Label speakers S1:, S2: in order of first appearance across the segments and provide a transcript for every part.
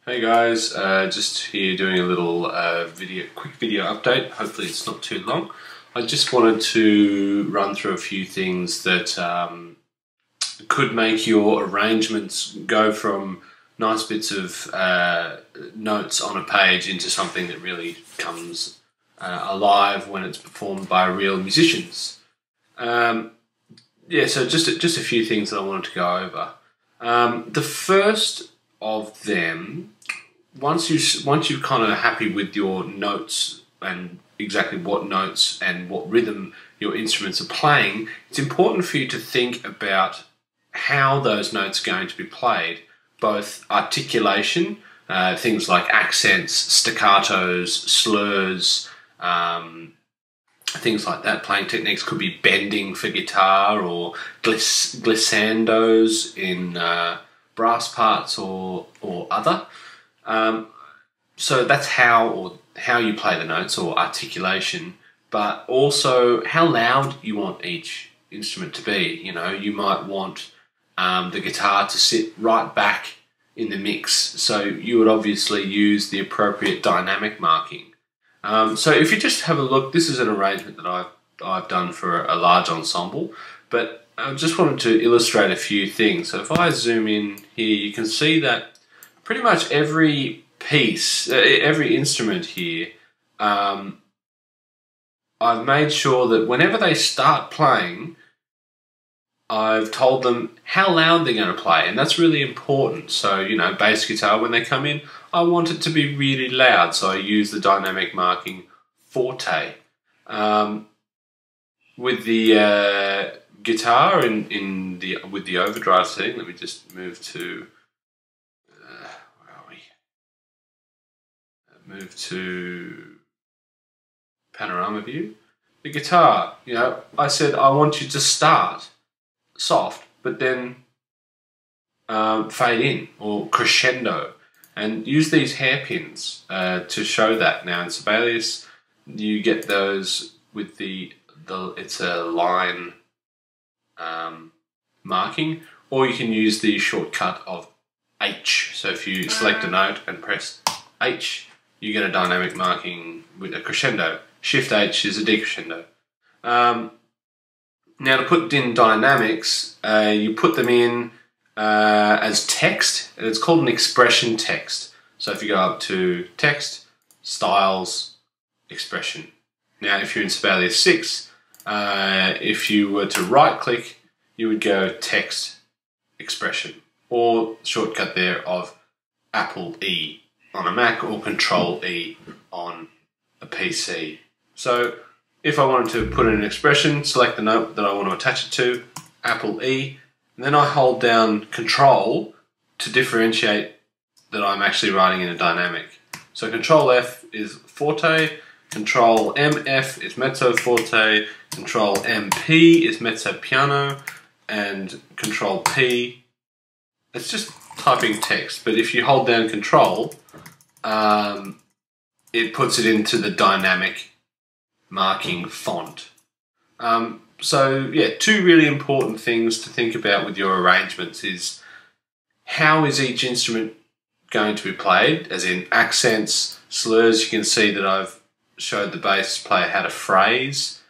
S1: Hey guys, just here doing a little quick video update. Hopefully it's not too long. I just wanted to run through a few things that could make your arrangements go from nice bits of notes on a page into something that really comes alive when it's performed by real musicians. Yeah, so just a few things that I wanted to go over. The first of them, once you're kind of happy with your notes and exactly what notes and what rhythm your instruments are playing, it's important for you to think about how those notes are going to be played, both articulation, things like accents, staccatos, slurs, things like that. Playing techniques could be bending for guitar or glissandos in brass parts or other. So that's how you play the notes, or articulation, but also how loud you want each instrument to be. You know, you might want the guitar to sit right back in the mix, so you would obviously use the appropriate dynamic marking. So if you just have a look, this is an arrangement that I've done for a large ensemble, but I just wanted to illustrate a few things. So if I zoom in here, you can see that pretty much every piece, every instrument here, I've made sure that whenever they start playing, I've told them how loud they're going to play, and that's really important. So, you know, bass guitar, when they come in, I want it to be really loud, so I use the dynamic marking forte. With the guitar with the overdrive setting, let me just move to where are we? Move to panorama view. The guitar, you know, I said I want you to start soft, but then fade in or crescendo, and use these hairpins to show that. Now in Sibelius, you get those with it's a line marking, or you can use the shortcut of H. So if you select a note and press H, you get a dynamic marking with a crescendo. Shift H is a decrescendo. Now to put in dynamics, you put them in as text, and it's called an expression text. So if you go up to text, styles, expression. Now if you're in Sibelius 6, if you were to right click, you would go text, expression, or shortcut there of Apple E on a Mac or Control E on a PC. So if I wanted to put in an expression, select the note that I want to attach it to, Apple E, and then I hold down Control to differentiate that I'm actually writing in a dynamic. So Control F is forte, Control MF is mezzo forte, Control MP is mezzo piano, and Control P, it's just typing text, but if you hold down Control, it puts it into the dynamic marking font. So yeah, two really important things to think about with your arrangements is how is each instrument going to be played, as in accents, slurs. You can see that I've showed the bass player how to phrase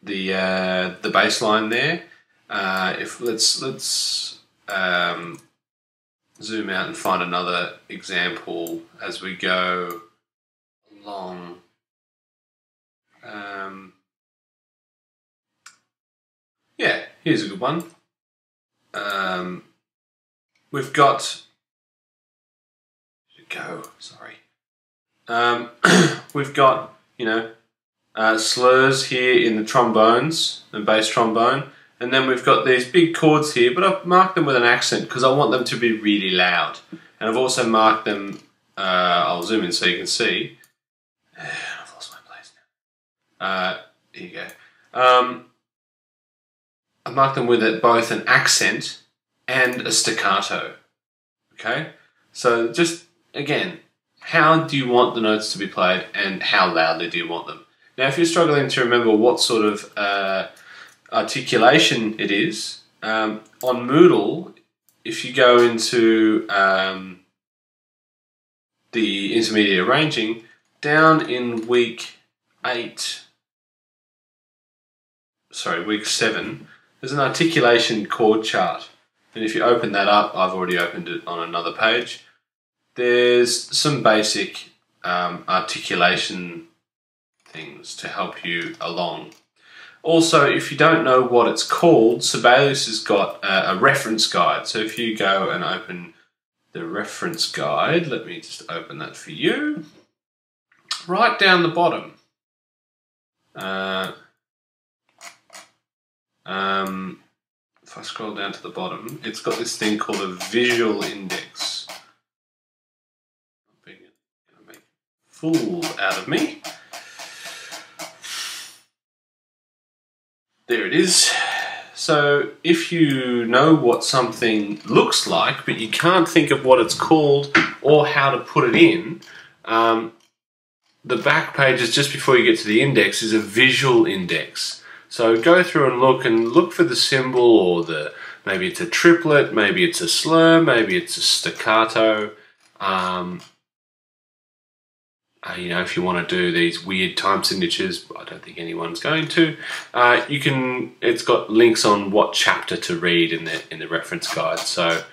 S1: the bass line there. If let's zoom out and find another example as we go along. Yeah, here's a good one. We've got we've got, you know, slurs here in the trombones and bass trombone, and then we've got these big chords here, but I've marked them with an accent because I want them to be really loud. And I've also marked them, I'll zoom in so you can see. I've lost my place now. Here you go. I've marked them with both an accent and a staccato. Okay? So just, again, how do you want the notes to be played and how loudly do you want them? Now if you're struggling to remember what sort of articulation it is, on Moodle, if you go into the intermediate arranging, down in week 7, there's an articulation chord chart. And if you open that up, I've already opened it on another page, there's some basic articulation things to help you along. Also, if you don't know what it's called, Sibelius has got a reference guide. So if you go and open the reference guide, let me just open that for you. Right down the bottom. If I scroll down to the bottom, it's got this thing called a visual index. I'm going to make a fool out of me. There it is. So if you know what something looks like, but you can't think of what it's called or how to put it in, the back page is just before you get to the index is a visual index. So go through and look for the symbol, or maybe it's a triplet, maybe it's a slur, maybe it's a staccato. You know, if you want to do these weird time signatures, I don't think anyone's going to. It's got links on what chapter to read in the reference guide. So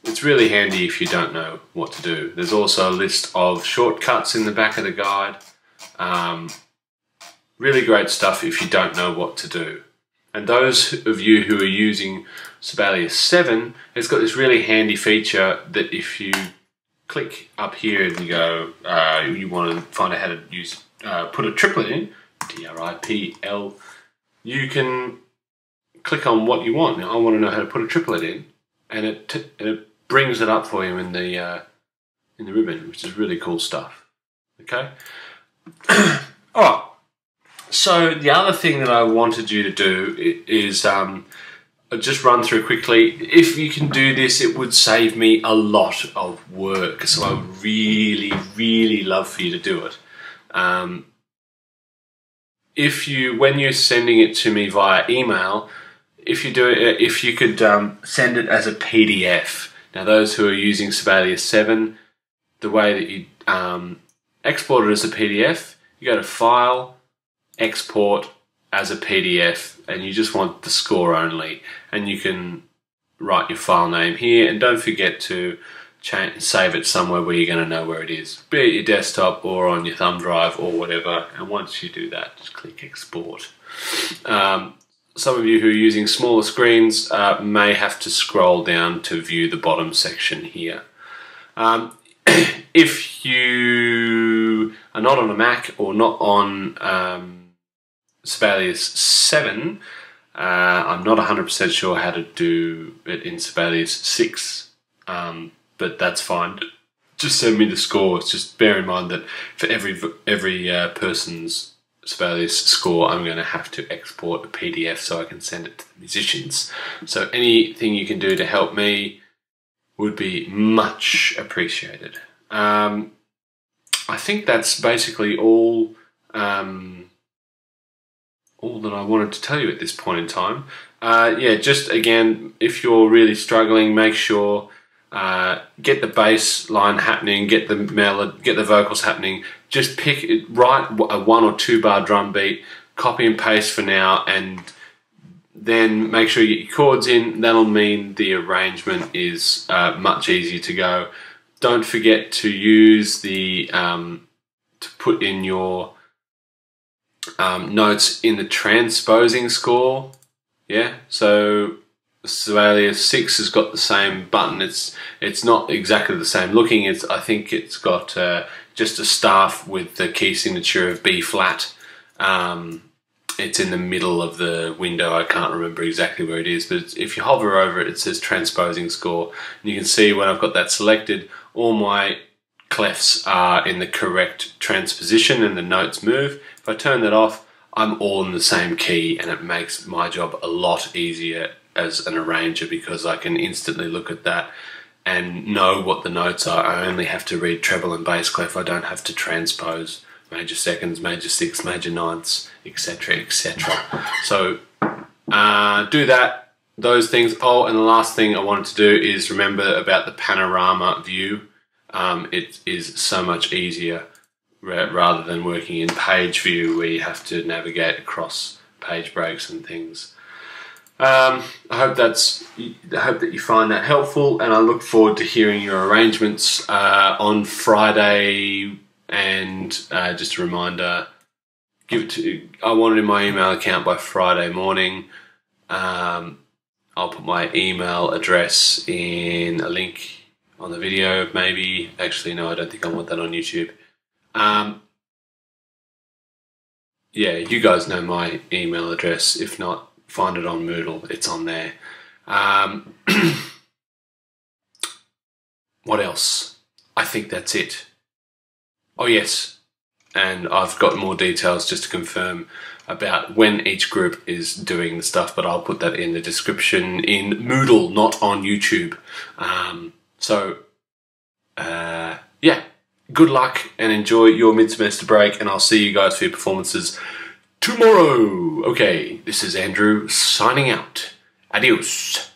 S1: it's really handy if you don't know what to do. There's also a list of shortcuts in the back of the guide. Really great stuff if you don't know what to do. And those of you who are using Sibelius 7, it's got this really handy feature that if you click up here and you go, you want to find out how to use, put a triplet in, TRIPL, you can click on what you want. Now, I want to know how to put a triplet in, and it brings it up for you in the ribbon, which is really cool stuff. Okay. All right. So the other thing that I wanted you to do is just run through quickly. If you can do this, it would save me a lot of work. So I would really, really love for you to do it. When you're sending it to me via email, if you could send it as a PDF. Now, those who are using Sibelius 7, the way that you export it as a PDF, you go to File, Export as a PDF, and you just want the score only, and you can write your file name here, and don't forget to save it somewhere where you're going to know where it is, be it your desktop or on your thumb drive or whatever. And once you do that, just click Export. Some of you who are using smaller screens may have to scroll down to view the bottom section here. If you are not on a Mac or not on Sibelius 7, I'm not 100% sure how to do it in Sibelius 6, but that's fine. Just send me the score. Just bear in mind that for every person's Sibelius score, I'm going to have to export a PDF so I can send it to the musicians. So anything you can do to help me would be much appreciated. I think that's basically all that I wanted to tell you at this point in time. Yeah, just again, if you're really struggling, make sure get the bass line happening, get the melody, get the vocals happening. Just write a 1 or 2 bar drum beat, copy and paste for now, and then make sure you get your chords in. That'll mean the arrangement is much easier to go. Don't forget to use the to put in your notes in the transposing score. Yeah, so Sibelius 6 has got the same button. It's not exactly the same looking. I think it's got just a staff with the key signature of B flat. It's in the middle of the window. I can't remember exactly where it is, but if you hover over it, it says transposing score. And you can see when I've got that selected, all my clefs are in the correct transposition and the notes move. If I turn that off, I'm all in the same key, and it makes my job a lot easier as an arranger because I can instantly look at that and know what the notes are. I only have to read treble and bass clef. I don't have to transpose major seconds, major sixths, major ninths, etc., etc. So do that, those things. Oh, and the last thing I wanted to do is remember about the panorama view. it is so much easier rather than working in page view where you have to navigate across page breaks and things. I hope that you find that helpful, and I look forward to hearing your arrangements on Friday. And just a reminder, I want it in my email account by Friday morning. I'll put my email address in a link on the video, maybe. Actually, no, I don't think I want that on YouTube. Yeah, you guys know my email address. If not, find it on Moodle. It's on there. What else? I think that's it. Oh, yes. And I've got more details just to confirm about when each group is doing the stuff, but I'll put that in the description in Moodle, not on YouTube. Yeah, good luck and enjoy your mid-semester break, and I'll see you guys for your performances tomorrow. Okay, this is Andrew signing out. Adios.